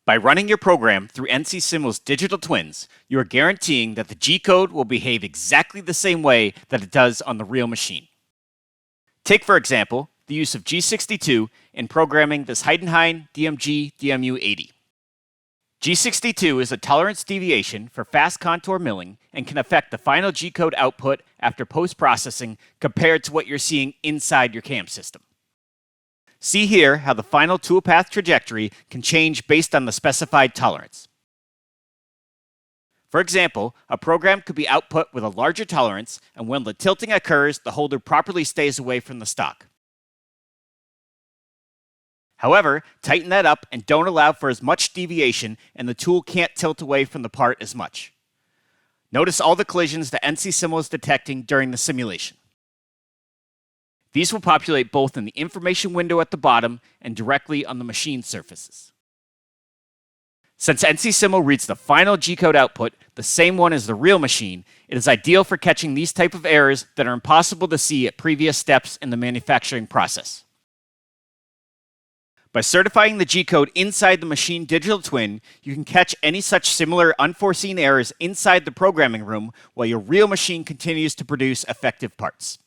By running your program through NC Simul's digital twins, you are guaranteeing that the G-code will behave exactly the same way that it does on the real machine. Take, for example, the use of G62 in programming this Heidenhain DMG DMU80. G62 is a tolerance deviation for fast contour milling and can affect the final G-code output after post-processing compared to what you're seeing inside your CAM system. See here how the final toolpath trajectory can change based on the specified tolerance. For example, a program could be output with a larger tolerance, and when the tilting occurs, the holder properly stays away from the stock. However, tighten that up and don't allow for as much deviation, and the tool can't tilt away from the part as much. Notice all the collisions that NC Simul is detecting during the simulation. These will populate both in the information window at the bottom and directly on the machine surfaces. Since NC Simul reads the final G-code output, the same one as the real machine, it is ideal for catching these type of errors that are impossible to see at previous steps in the manufacturing process. By certifying the G-code inside the machine digital twin, you can catch any such similar unforeseen errors inside the programming room while your real machine continues to produce effective parts.